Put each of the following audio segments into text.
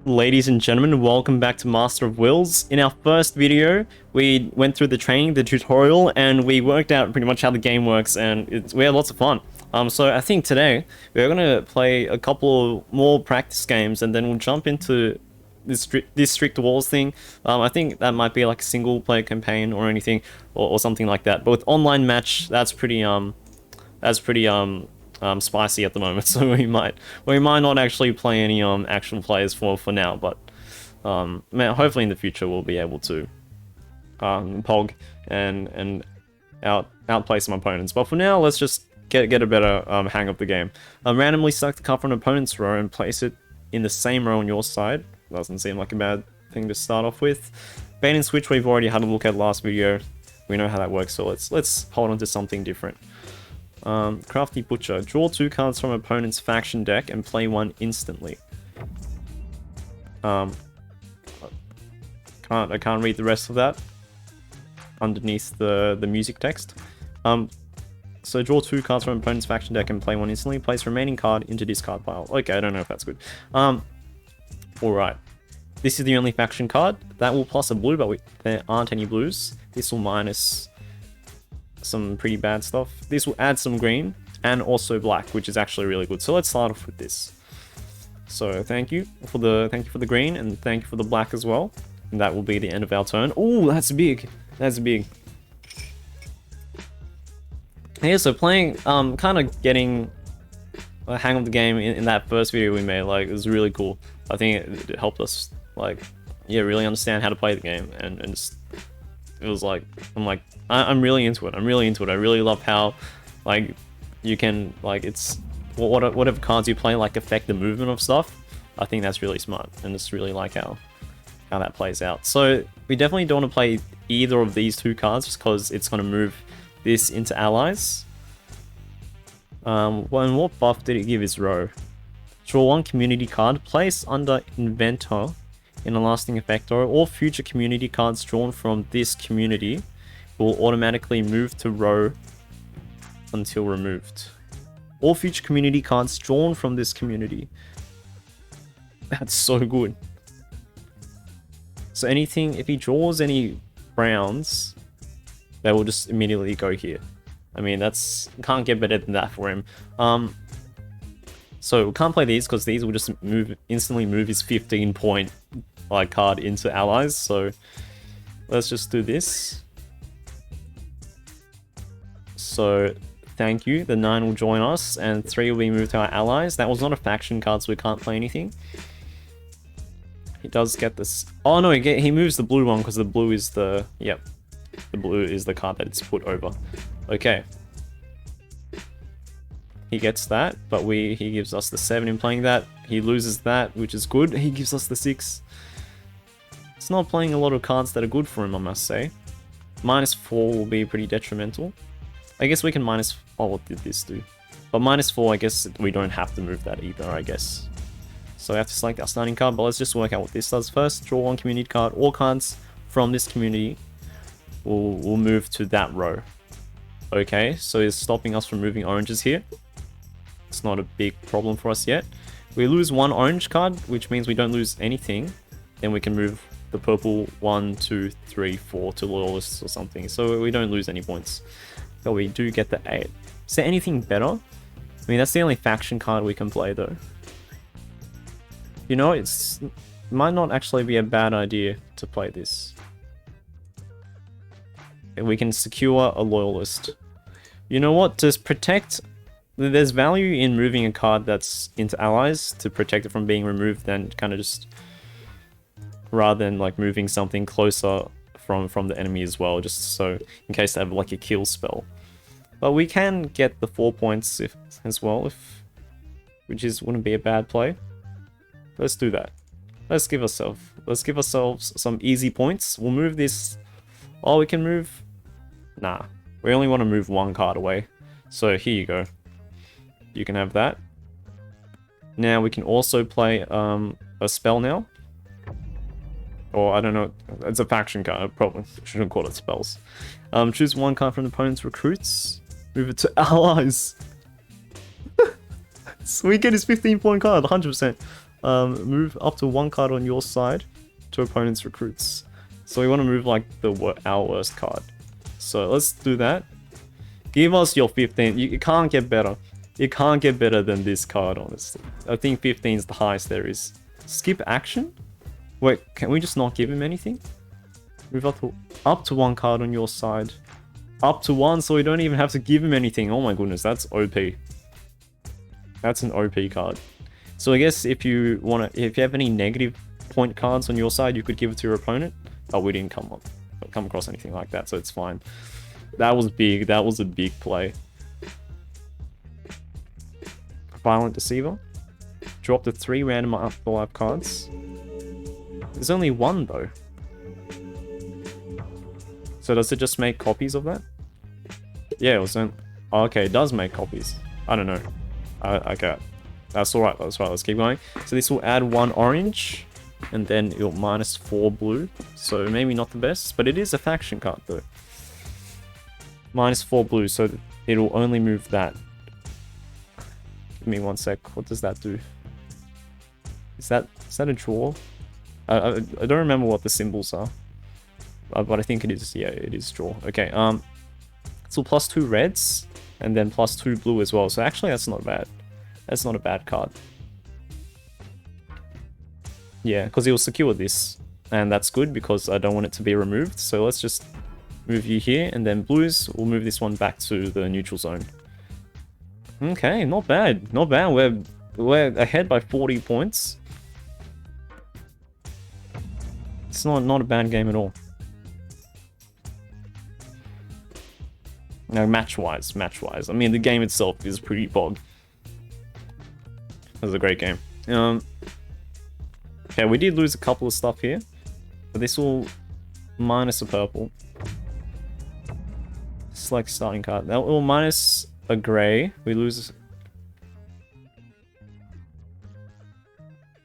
Ladies and gentlemen, welcome back to Master of Wills. In our first video, we went through the training, the tutorial, and we worked out pretty much how the game works, and we had lots of fun. So I think today, we're gonna play a couple more practice games, and then we'll jump into this strict walls thing. I think that might be like a single player campaign or anything, or something like that. But with online match, that's pretty spicy at the moment, so we might not actually play any actual players for now, but man, hopefully in the future we'll be able to pog and outplay some opponents. But for now, let's just get a better hang of the game. Randomly select the card from an opponent's row and place it in the same row on your side. Doesn't seem like a bad thing to start off with. Bait and switch we've already had a look at last video. We know how that works, so let's hold on to something different. Crafty Butcher. Draw 2 cards from opponent's faction deck and play one instantly. I can't read the rest of that underneath the music text. So draw 2 cards from opponent's faction deck and play one instantly. Place remaining card into discard pile. Okay, I don't know if that's good. Alright. This is the only faction card. That will plus a blue, but there aren't any blues. This will minus some pretty bad stuff. This will add some green and also black, which is actually really good. So let's start off with this. So thank you for the green, and thank you for the black as well. And that will be the end of our turn. Oh, that's big. That's big. Yeah, so playing, kind of getting a hang of the game in that first video we made, like, it was really cool. I think it helped us, like, yeah, really understand how to play the game, and just, it was like, I'm really into it. I'm really into it. I really love how, like, you can, like, it's whatever cards you play, like, affect the movement of stuff. I think that's really smart, and just really like how that plays out. So we definitely don't want to play either of these 2 cards, just because it's going to move this into allies. And what buff did it give his row? Draw 1 community card, place under inventor in a lasting effect row. All future community cards drawn from this community will automatically move to row until removed. All future community cards drawn from this community. That's so good. So anything, if he draws any browns, they will just immediately go here. I mean, can't get better than that for him. So we can't play these because these will just instantly move his 15-point card into allies. So let's just do this. So thank you. The 9 will join us, and 3 will be moved to our allies. That was not a faction card, so we can't play anything. He does get this. Oh no, he moves the blue one because the blue is the blue is the card that it's put over. Okay. He gets that, but he gives us the 7 in playing that. He loses that, which is good. He gives us the 6. It's not playing a lot of cards that are good for him, I must say. -4 will be pretty detrimental. I guess we can minus... Oh, what did this do? But -4, I guess we don't have to move that either, I guess. So we have to select our starting card, but let's just work out what this does first. Draw 1 community card. All cards from this community will move to that row. Okay, so it's stopping us from moving oranges here. It's not a big problem for us yet. We lose 1 orange card, which means we don't lose anything. Then we can move the purple 1, 2, 3, 4 to loyalists or something. So we don't lose any points. But we do get the 8. Is there anything better? I mean, that's the only faction card we can play though. You know, it might not actually be a bad idea to play this. We can secure a loyalist. You know what? To protect... There's value in moving a card that's into allies to protect it from being removed, than kind of just... rather than like moving something closer from the enemy as well, just so in case they have like a kill spell. But we can get the 4 points as well, which wouldn't be a bad play. Let's do that. Let's give ourselves some easy points. We'll move this. Oh, we can move. Nah, we only want to move 1 card away. So here you go. You can have that. Now we can also play a spell now. Or I don't know, it's a faction card. I probably shouldn't call it spells. Choose 1 card from the opponent's recruits. Move it to allies. So we get his 15-point card, 100%. Move up to 1 card on your side to opponent's recruits. So we want to move like our worst card. So let's do that. Give us your 15. You can't get better. You can't get better than this card, honestly. I think 15 is the highest there is. Skip action? Wait, can we just not give him anything? Move up to 1 card on your side. Up to 1, so we don't even have to give him anything. Oh my goodness, that's OP. That's an OP card. So I guess if you have any negative point cards on your side, you could give it to your opponent. Oh, we didn't come across anything like that, so it's fine. That was big. That was a big play. Violent Deceiver. Drop the 3 random afterlife cards. There's only 1 though. So does it just make copies of that? Yeah, it was oh, okay, it does make copies. I don't know. Okay. That's alright, let's keep going. So this will add 1 orange, and then it'll -4 blue. So maybe not the best, but it is a faction card though. -4 blue, so it'll only move that. Give me 1 sec, what does that do? Is that a draw? I don't remember what the symbols are. But I think it is, yeah, it is draw. Okay, so +2 reds, and then +2 blue as well. So actually that's not bad. That's not a bad card. Yeah, because it will secure this. And that's good because I don't want it to be removed. So let's just move you here, and then blues, we'll move this one back to the neutral zone. Okay, not bad. Not bad. We're ahead by 40 points. It's not a bad game at all. No, match-wise. I mean, the game itself is pretty bog. It was a great game. Okay, we did lose a couple of stuff here, but this will minus a purple. Select starting card. That will minus a gray. We lose.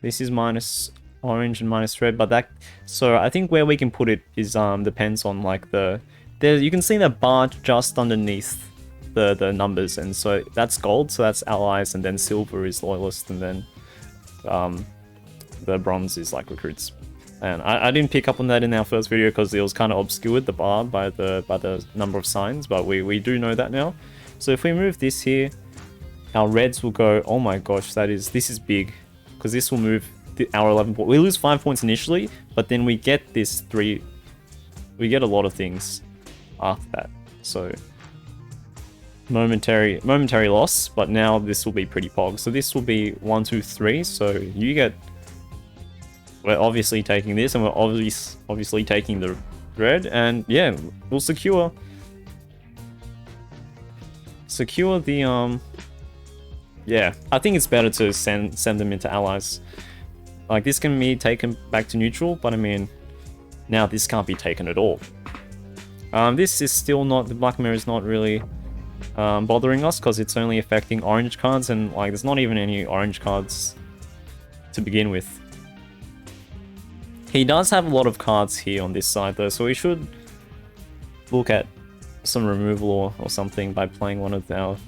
This is minus orange and minus red, but that. So I think where we can put it is depends on like the. There you can see the bar just underneath the numbers, and so that's gold, so that's allies, and then silver is loyalist, and then the bronze is like recruits. And I didn't pick up on that in our first video because it was kind of obscured, the bar, by the number of signs, but we do know that now. So if we move this here, our reds will go, oh my gosh, this is big, because this will move our 11 points. We lose 5 points initially, but then we get this 3, we get a lot of things after that. So momentary loss, but now this will be pretty pog. So this will be 1, 2, 3. So you get, we're obviously taking this, and we're obviously taking the red, and yeah, we'll secure the yeah, I think it's better to send them into allies. Like this can be taken back to neutral, but I mean now this can't be taken at all. This is still not, the black mirror is not really bothering us because it's only affecting orange cards, and like there's not even any orange cards to begin with. He does have a lot of cards here on this side though, so we should look at some removal or something by playing one of our,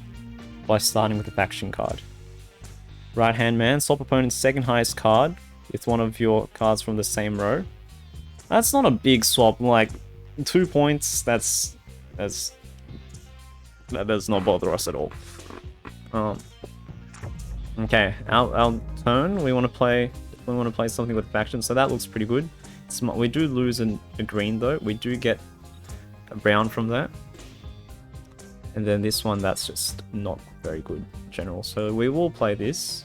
by starting with a faction card. Right hand man, swap opponent's second highest card with one of your cards from the same row. That's not a big swap, like 2 points, that does not bother us at all. Okay, our turn, we want to play something with faction, so that looks pretty good. We do lose a green though, we do get a brown from that. And then this one, that's just not very good in general, so we will play this.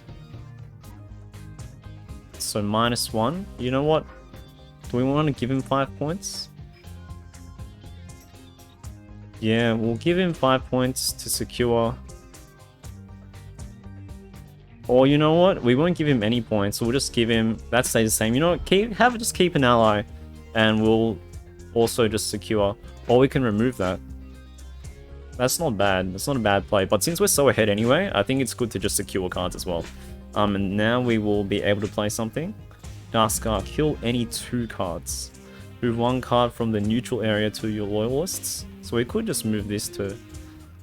So -1, you know what? Do we want to give him 5 points? Yeah, we'll give him 5 points to secure. Or you know what? We won't give him any points, so we'll just give him, that stays the same. You know what? Just keep an ally, and we'll also just secure. Or we can remove that. That's not bad. That's not a bad play. But since we're so ahead anyway, I think it's good to just secure cards as well. And now we will be able to play something. Daskar, kill any 2 cards. Move 1 card from the neutral area to your loyalists. So we could just move this to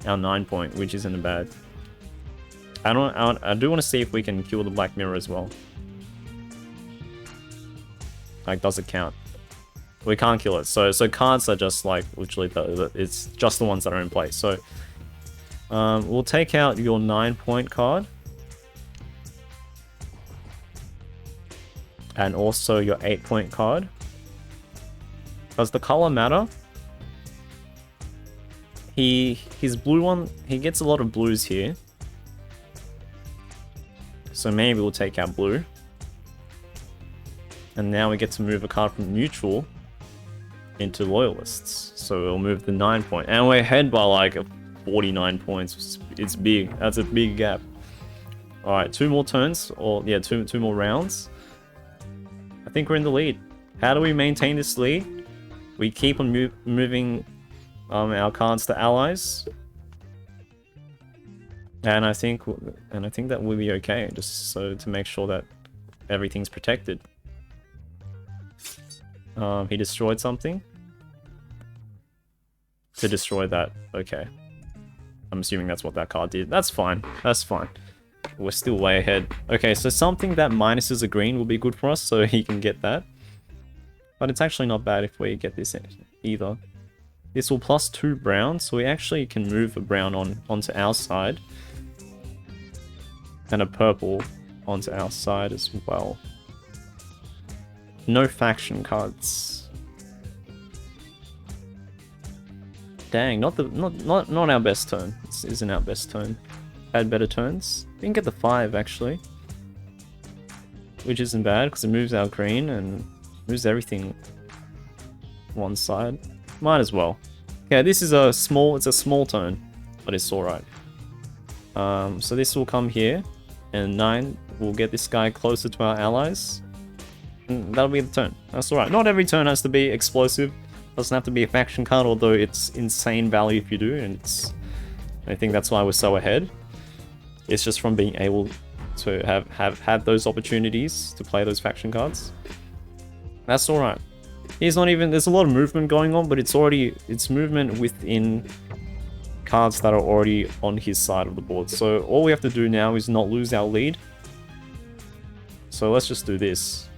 our 9 point, which isn't bad. I do want to see if we can kill the black mirror as well. Like, does it count? We can't kill it. So cards are just like literally it's just the ones that are in play. So we'll take out your 9-point card. And also your 8-point card. Does the color matter? His blue one, he gets a lot of blues here. So maybe we'll take out blue. And now we get to move a card from neutral into loyalists. So we'll move the 9-point. And we're ahead by like 49 points. It's big. That's a big gap. Alright, 2 more turns. Or yeah, two more rounds. I think we're in the lead. How do we maintain this lead? We keep on moving our cards to allies. And I think that will be okay, just so to make sure that everything's protected. He destroyed something. To destroy that, okay. I'm assuming that's what that card did. That's fine. That's fine. We're still way ahead. Okay, so something that minuses a green will be good for us, so he can get that. But it's actually not bad if we get this either. This will plus 2 brown, so we actually can move a brown onto our side. And a purple onto our side as well. No faction cards. Dang, not our best turn. This isn't our best turn. Had better turns. We can get the 5 actually. Which isn't bad because it moves our green and moves everything one side. Might as well. Yeah, this is a small turn, but it's alright. So this will come here, and 9 will get this guy closer to our allies. And that'll be the turn. That's alright. Not every turn has to be explosive. Doesn't have to be a faction card, although it's insane value if you do, and I think that's why we're so ahead. It's just from being able to have had those opportunities to play those faction cards. That's alright. He's not even, there's a lot of movement going on, but it's movement within cards that are already on his side of the board. So all we have to do now is not lose our lead. So let's just do this.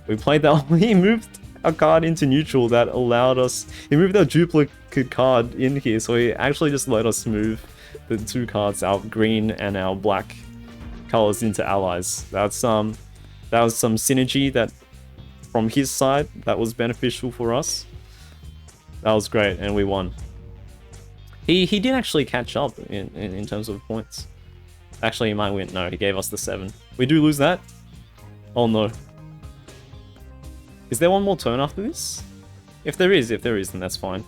We played that, he moved a card into neutral that allowed us, he moved our duplicate card in here, so he actually just let us move the 2 cards, our green and our black colors, into allies. That was some synergy that from his side that was beneficial for us. That was great, and we won. He did actually catch up in terms of points. Actually, he might win. No, he gave us the 7. We do lose that. Oh no. Is there one more turn after this? If there is, then that's fine.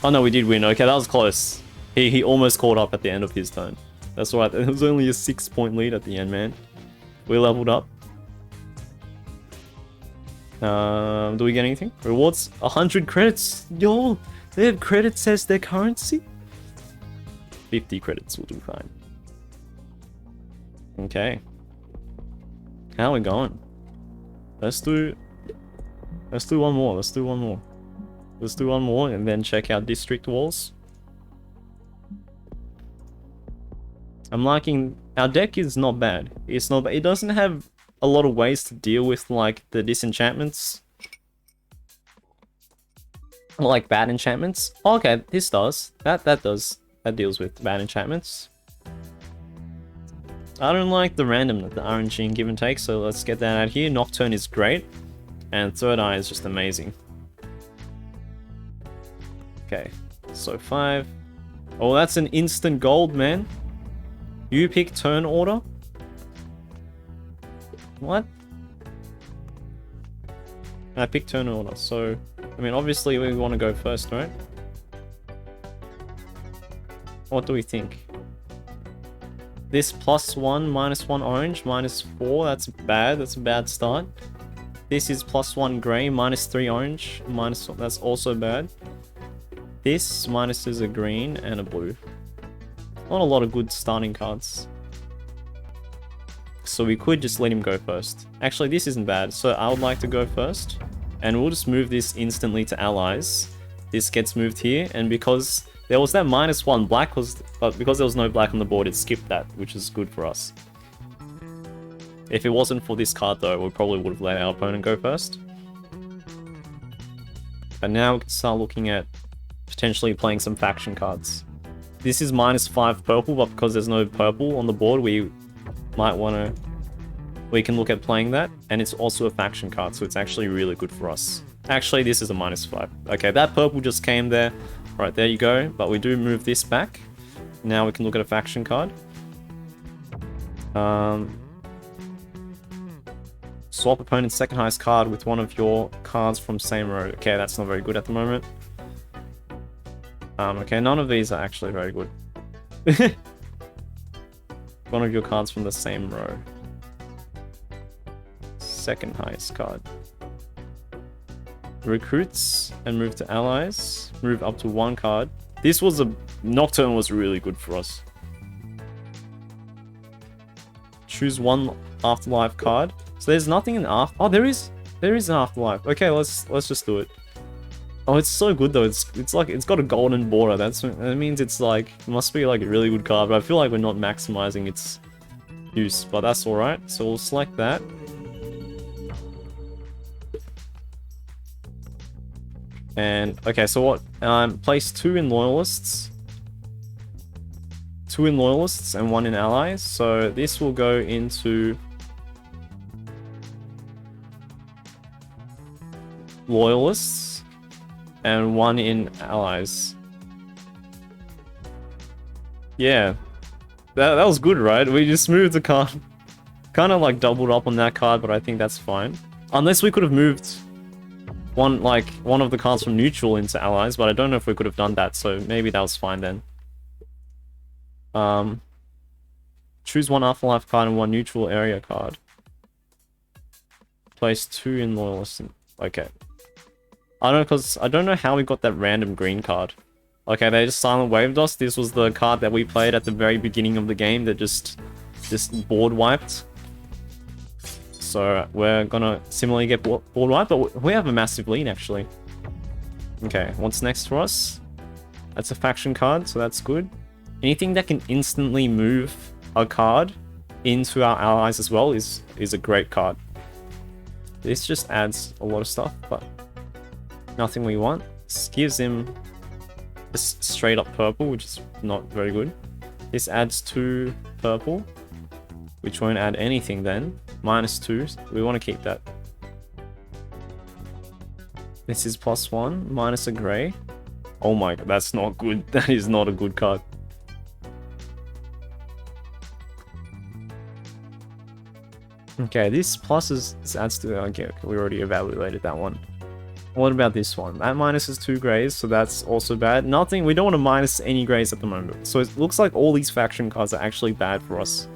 Oh no, we did win. Okay, that was close. He almost caught up at the end of his turn. That's right. It was only a 6-point lead at the end, man. We leveled up. Do we get anything? Rewards? 100 credits. Yo, they have credits as their currency? 50 credits will do fine. Okay. How are we going? Let's do one more. Let's do one more and then check out district walls. I'm liking, our deck is not bad. It's not bad. It doesn't have a lot of ways to deal with like the disenchantments. Like bad enchantments. Oh, okay, this does. That deals with bad enchantments. I don't like the random, the RNG and give and take, so let's get that out here. Nocturne is great, and Third Eye is just amazing. Okay, so 5. Oh, that's an instant gold, man. You pick turn order? What? I picked turn order, so... I mean, obviously we want to go first, right? What do we think? This +1, -1 orange, -4, that's bad. That's a bad start. This is +1 grey, -3 orange, -1, that's also bad. This minuses a green and a blue. Not a lot of good starting cards. So we could just let him go first. Actually, this isn't bad, so I would like to go first. And we'll just move this instantly to allies. This gets moved here, and because there was that -1 black, but because there was no black on the board, it skipped that, which is good for us. If it wasn't for this card though, we probably would have let our opponent go first. But now we can start looking at potentially playing some faction cards. This is -5 purple, but because there's no purple on the board, we might want to... We can look at playing that, and it's also a faction card, so it's actually really good for us. Actually, this is a -5. Okay, that purple just came there. Right, there you go. But we do move this back. Now we can look at a faction card. Swap opponent's second highest card with one of your cards from same row. Okay, that's not very good at the moment. Okay, none of these are actually very good. One of your cards from the same row. Second highest card. Recruits and move to allies. Move up to 1 card. This was a... Nocturne was really good for us. Choose 1 afterlife card. So there's nothing in after... Oh, there is an afterlife. Okay, let's just do it. Oh, it's so good though. It's like it's got a golden border. That means it's like it must be like a really good card. But I feel like we're not maximizing its use. But that's all right. So we'll select that. And okay, so what? Place 2 in loyalists. 2 in loyalists and 1 in allies. So this will go into loyalists and 1 in allies. Yeah, that was good, right? We just moved the card, kind of like doubled up on that card, but I think that's fine. Unless we could have moved one of the cards from neutral into allies, but I don't know if we could have done that, so maybe that was fine then. Choose 1 afterlife card and 1 neutral area card. Place 2 in loyalists. Okay. I don't know how we got that random green card. Okay, they just silent waved us. This was the card that we played at the very beginning of the game that just board wiped. So we're gonna similarly get board wiped, but we have a massive lead actually. Okay, what's next for us? That's a faction card, so that's good. Anything that can instantly move a card into our allies as well is a great card. This just adds a lot of stuff, but nothing we want. This gives him a straight up purple, which is not very good. This adds 2 purple, which won't add anything then. -2, we want to keep that. This is +1, minus a grey. Oh my god, that's not good. That is not a good card. Okay, this adds to... Okay, we already evaluated that one. What about this one? That minuses 2 greys, so that's also bad. Nothing, we don't want to minus any greys at the moment. So it looks like all these faction cards are actually bad for us.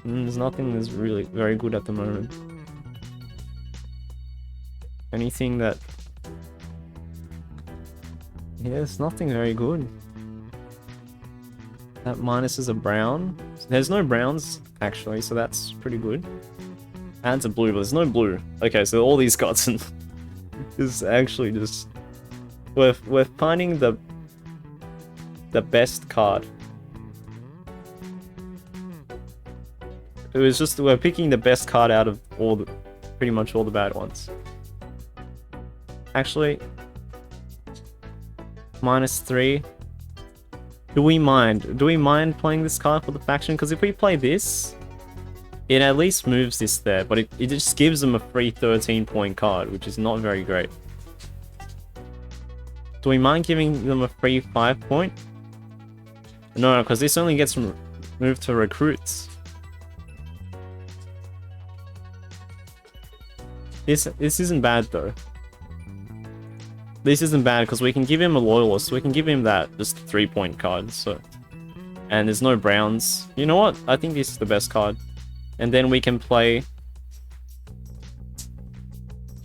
There's nothing that's really very good at the moment. Anything that... Yeah, there's nothing very good. That minuses a brown. There's no browns, actually, so that's pretty good. Adds a blue, but there's no blue. Okay, so all these cards is actually just... We're finding the best card. It was just, we're picking the best card out of pretty much all the bad ones. Actually, -3. Do we mind? Do we mind playing this card for the faction? Because if we play this, it at least moves this there, but it just gives them a free 13-point card, which is not very great. Do we mind giving them a free 5-point? No, because this only gets moved to recruits. This isn't bad though. This isn't bad because we can give him a loyalist. We can give him that just 3-point card. So, and there's no browns. You know what? I think this is the best card. And then we can play.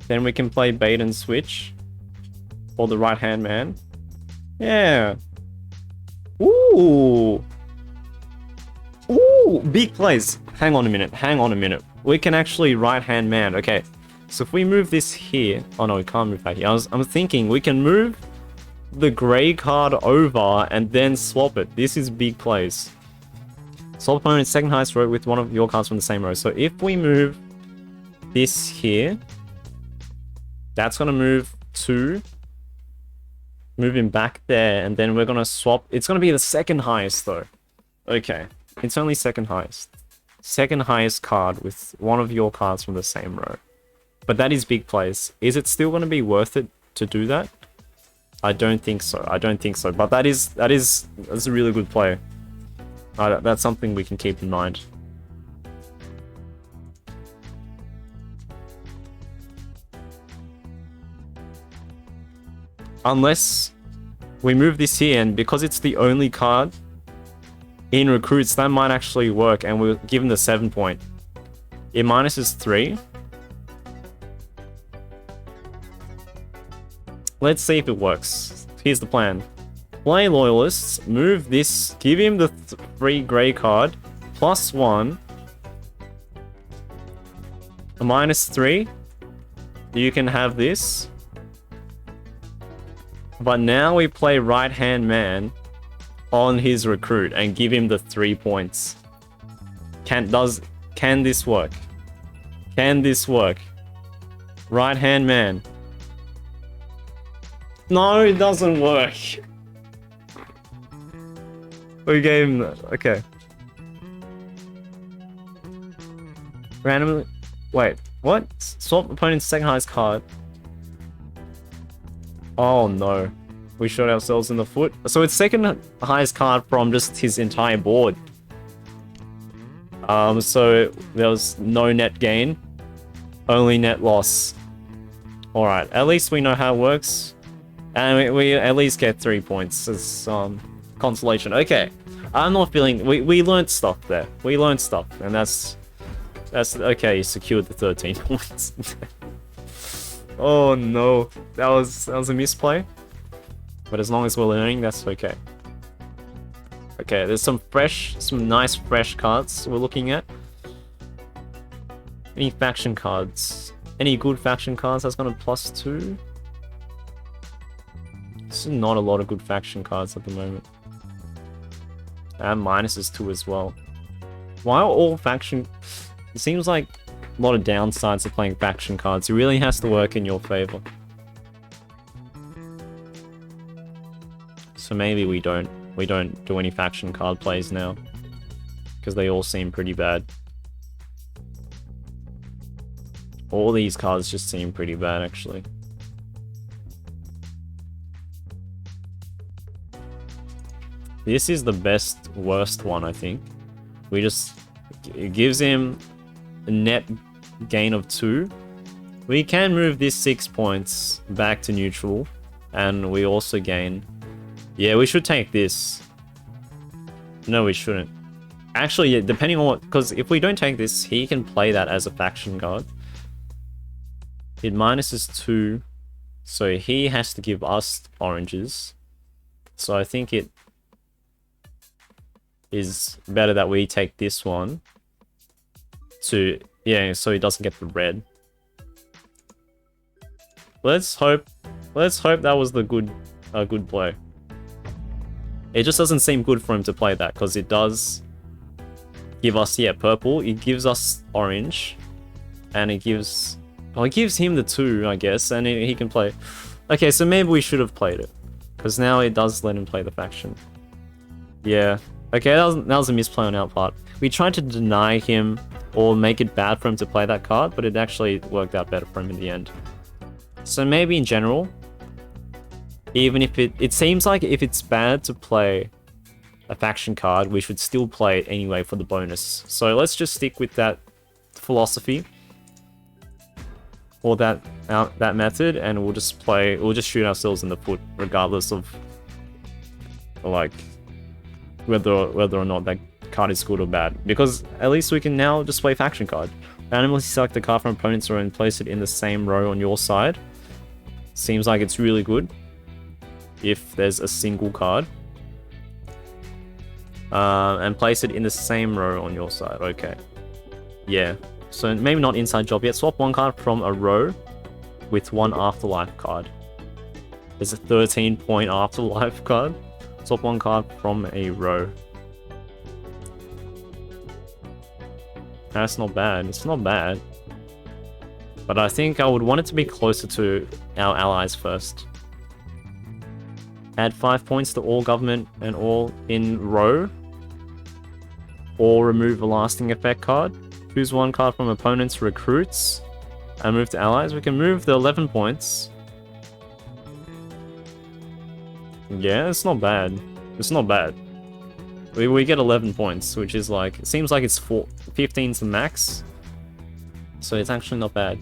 Then we can play bait and switch, or the right hand man. Yeah. Ooh. Ooh, big plays. Hang on a minute. Hang on a minute. We can actually right hand man. Okay. So if we move this here... Oh no, we can't move that here. I'm thinking we can move the grey card over and then swap it. This is big plays. Swap opponent's second highest row with one of your cards from the same row. So if we move this here, that's gonna move him back there, and then we're gonna swap. It's gonna be the second highest though. Okay, it's only second highest. Second highest card with one of your cards from the same row. But that is big plays. Is it still gonna be worth it to do that? I don't think so. I don't think so. But that's a really good play. That's something we can keep in mind. Unless we move this here, and because it's the only card in recruits, that might actually work, and we'll give him the 7 point. It minuses 3. Let's see if it works. Here's the plan. Play Loyalists, move this, give him the 3 grey card, +1, a -3. You can have this. But now we play Right Hand Man on his recruit and give him the 3 points. Can this work? Can this work? Right Hand Man. No, it doesn't work. We gave him that. Okay. Randomly. Wait, what? Swap opponent's second highest card. Oh no. We shot ourselves in the foot. So it's second highest card from just his entire board. So there was no net gain. Only net loss. Alright, at least we know how it works. And we at least get 3 points as consolation. Okay. I'm not feeling... We learned stuff there. We learned stuff. And that's okay, you secured the 13 points. Oh no, that was a misplay. But as long as we're learning, that's okay. Okay, there's some nice fresh cards we're looking at. Any faction cards? Any good faction cards that's gonna +2? There's not a lot of good faction cards at the moment. And minuses 2 as well. Why are all faction... It seems like a lot of downsides of playing faction cards. It really has to work in your favor. So maybe we don't do any faction card plays now. Because they all seem pretty bad. All these cards just seem pretty bad actually. This is the worst one, I think. It gives him a net gain of 2. We can move this 6 points back to neutral, and we also gain... Yeah, we should take this. No, we shouldn't. Actually, yeah, depending on what... Because if we don't take this, he can play that as a faction card. It minuses 2, so he has to give us oranges. So I think it is better that we take this one to, yeah, so he doesn't get the red. Let's hope that was the good play. It just doesn't seem good for him to play that because it does give us, yeah, purple. It gives us orange, and it gives, well, it gives him the 2, I guess, and he can play. Okay, so maybe we should have played it because now it does let him play the faction. Yeah. Okay, that was a misplay on our part. We tried to deny him or make it bad for him to play that card, but it actually worked out better for him in the end. So maybe in general, even if it seems like if it's bad to play a faction card, we should still play it anyway for the bonus. So let's just stick with that philosophy or that method, and we'll just shoot ourselves in the foot regardless of like whether or not that card is good or bad, because at least we can now just play faction card. Randomly select a card from opponent's row and place it in the same row on your side. Seems like it's really good if there's a single card. And place it in the same row on your side. Okay. Yeah. So maybe not inside job yet. Swap one card from a row with one afterlife card. There's a 13-point afterlife card. Swap one card from a row. That's not bad. It's not bad. But I think I would want it to be closer to our allies first. Add 5 points to all government and all in row. Or remove a lasting effect card. Choose one card from opponent's recruits. And move to allies. We can move the 11 points. Yeah, it's not bad. It's not bad. We get 11 points, which is like... It seems like it's 15's the max. So it's actually not bad.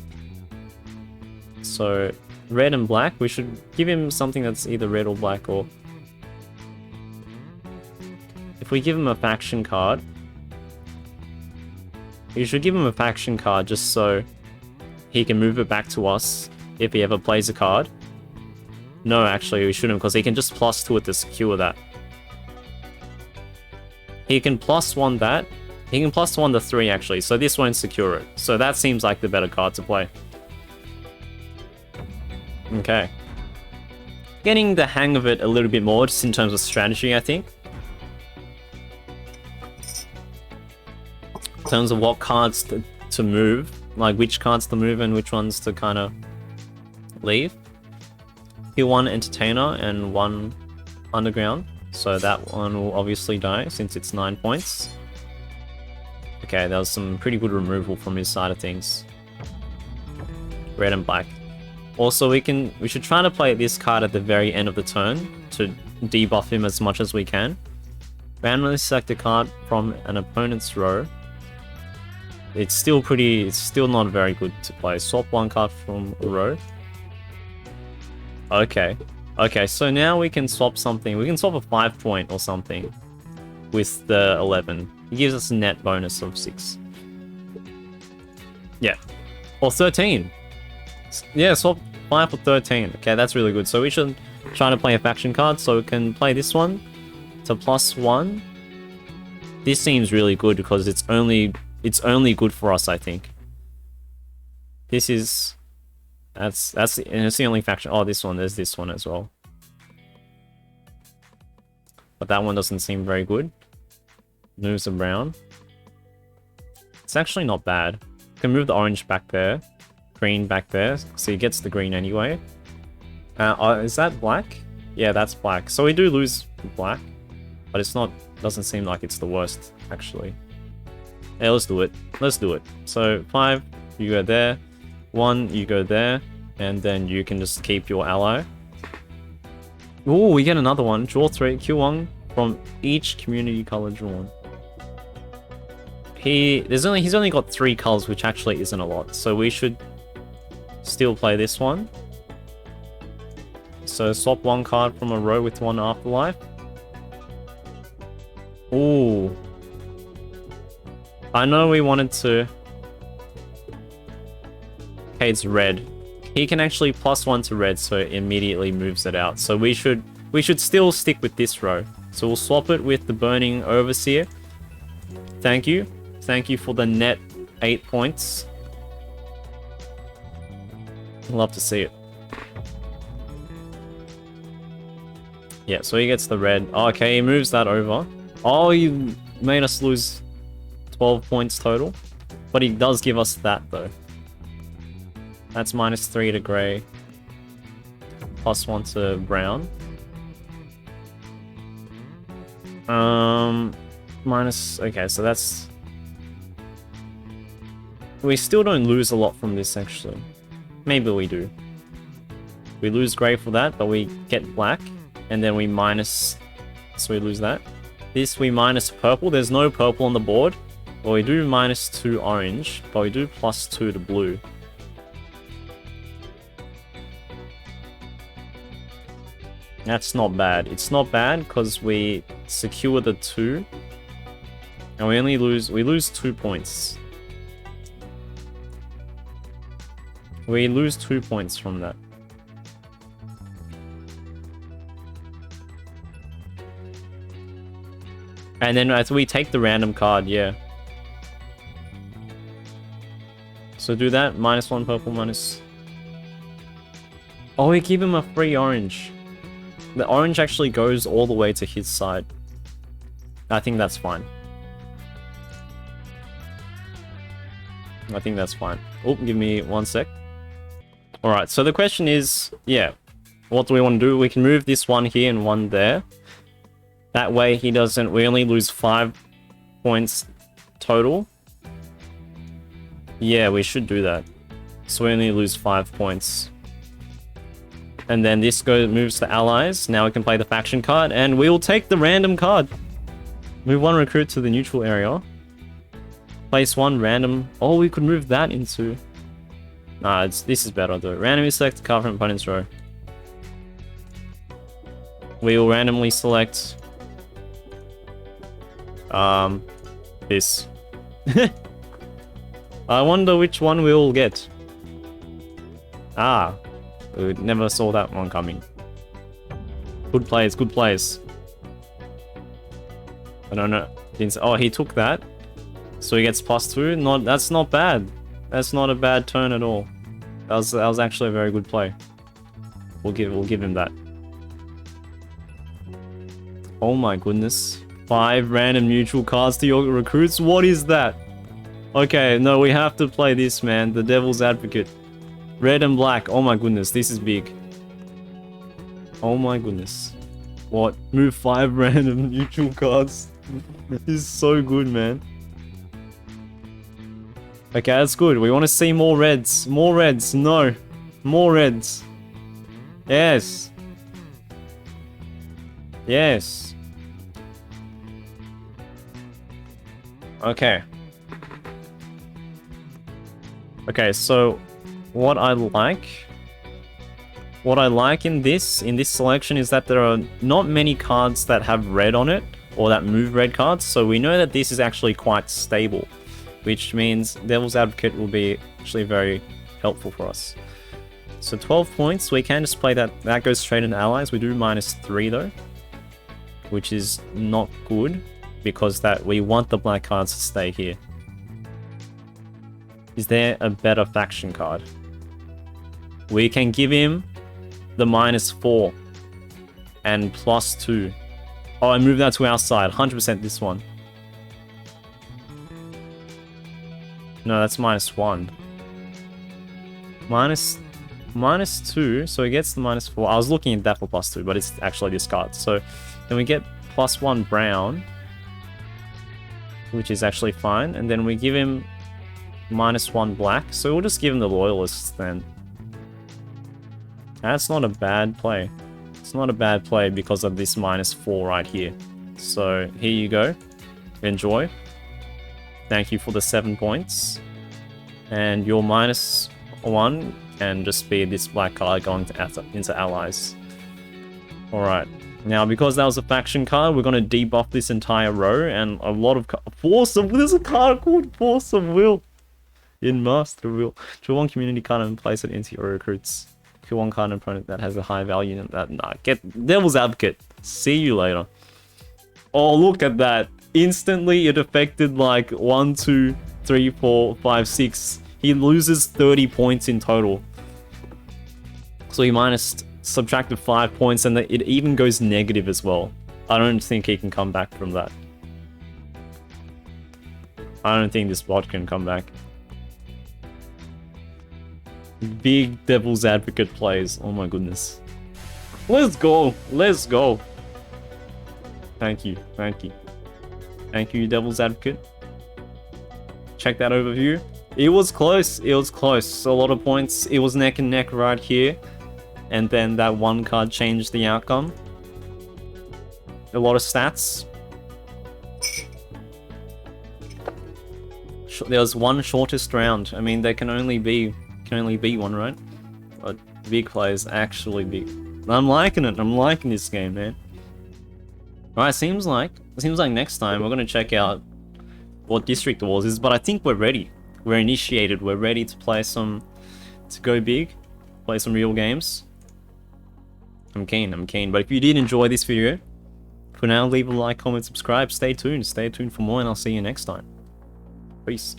So, red and black, we should give him something that's either red or black, or... If we give him a faction card... We should give him a faction card just so he can move it back to us if he ever plays a card. No, actually, we shouldn't, because he can just +2 it to secure that. He can +1 that. He can +1 the 3, actually, so this won't secure it. So that seems like the better card to play. Okay. Getting the hang of it a little bit more, just in terms of strategy, I think. In terms of what cards to move. Like, which cards to move and which ones to kind of leave. Kill 1 Entertainer and 1 Underground. So that one will obviously die, since it's 9 points. Okay, that was some pretty good removal from his side of things. Red and black. Also, we should try to play this card at the very end of the turn to debuff him as much as we can. Randomly select a card from an opponent's row. It's still not very good to play. Swap 1 card from a row. Okay. Okay, so now we can swap something. We can swap a 5 point or something with the 11. It gives us a net bonus of 6. Yeah. Or 13. Yeah, swap 5 for 13. Okay, that's really good. So we should try to play a faction card so we can play this one to +1. This seems really good because it's only good for us, I think. This is... That's the only faction. Oh, this one. There's this one as well. But that one doesn't seem very good. Moves the brown. It's actually not bad. You can move the orange back there. Green back there. So he gets the green anyway. Is that black? Yeah, that's black. So we do lose black. But it's not... Doesn't seem like it's the worst, actually. Yeah, let's do it. Let's do it. So 5, you go there. 1, you go there, and then you can just keep your ally. Oh, we get another one. Draw 3, Q1 from each community color drawn. He's only got 3 colors, which actually isn't a lot. So we should still play this one. So swap 1 card from a row with 1 afterlife. Ooh. I know we wanted to... Okay, it's red. He can actually +1 to red, so it immediately moves it out. So we should still stick with this row. So we'll swap it with the Burning Overseer. Thank you. Thank you for the net 8 points. Love to see it. Yeah, so he gets the red. Oh, okay, he moves that over. Oh, you made us lose 12 points total. But he does give us that, though. That's -3 to grey. +1 to brown. Okay, so that's... We still don't lose a lot from this, actually. Maybe we do. We lose grey for that, but we get black. And then we minus... So we lose that. This we minus purple. There's no purple on the board. Well, we do -2 orange, but we do +2 to blue. That's not bad. It's not bad because we secure the 2. And we lose 2 points. We lose 2 points from that. And then as we take the random card, yeah. So do that, -1 purple, minus... Oh, we give him a free orange. The orange actually goes all the way to his side. I think that's fine. I think that's fine. Oh, give me 1 sec. Alright, so the question is, yeah, what do we want to do? We can move this one here and one there. That way he doesn't, we only lose 5 points total. Yeah, we should do that. So we only lose 5 points. And then this moves to allies. Now we can play the faction card, and we will take the random card. Move 1 recruit to the neutral area. Place 1 random. Oh, we could move that into... Nah, this is better though. Randomly select a card from opponent's row. We will randomly select... this. I wonder which one we will get. Ah, we never saw that one coming. Good plays, good plays. I don't know. Oh, he took that. So he gets +2. That's not bad. That's not a bad turn at all. That was actually a very good play. We'll give him that. Oh my goodness. 5 random neutral cards to your recruits? What is that? Okay, no, we have to play this, man. The Devil's Advocate. Red and black. Oh my goodness, this is big. Oh my goodness. What? Move 5 random neutral cards. This is so good, man. Okay, that's good. We want to see more reds. More reds. No. More reds. Yes. Yes. Okay. Okay, so what I like in this selection is that there are not many cards that have red on it or that move red cards, so we know that this is actually quite stable, which means Devil's Advocate will be actually very helpful for us. So 12 points, we can just play that goes straight into allies. We do -3 though, which is not good because we want the black cards to stay here. Is there a better faction card? We can give him the -4 and +2. Oh, I moved that to our side. 100% this one. No, that's -1. -2, so he gets the -4. I was looking at that for +2, but it's actually this card. So then we get +1 brown, which is actually fine. And then we give him -1 black. So we'll just give him the loyalists then. That's not a bad play. It's not a bad play because of this -4 right here. So here you go. Enjoy. Thank you for the 7 points. And your -1 can just be this black card going into allies. Alright. Now, because that was a faction card, we're going to debuff this entire row and a lot of... Force of... There's a card called Force of Will in Master Will. Draw 1 community card and place it into your recruits. Kill 1 card opponent that has a high value in that. Nah, get Devil's Advocate. See you later. Oh, look at that. Instantly, it affected like 1, 2, 3, 4, 5, 6. He loses 30 points in total. So he subtracted 5 points, and it even goes negative as well. I don't think he can come back from that. I don't think this bot can come back. Big Devil's Advocate plays. Oh my goodness. Let's go. Let's go. Thank you. Thank you. Thank you, Devil's Advocate. Check that overview. It was close. It was close. A lot of points. It was neck and neck right here. And then that one card changed the outcome. A lot of stats. There was one shortest round. I mean, there can only be one, right? But big plays, actually big. I'm liking it. I'm liking this game, man. Alright, seems like next time we're gonna check out what District Wars is, but I think we're ready. We're initiated. We're ready to play to go big, play some real games. I'm keen. But if you did enjoy this video, for now, leave a like, comment, subscribe. Stay tuned for more, and I'll see you next time. Peace.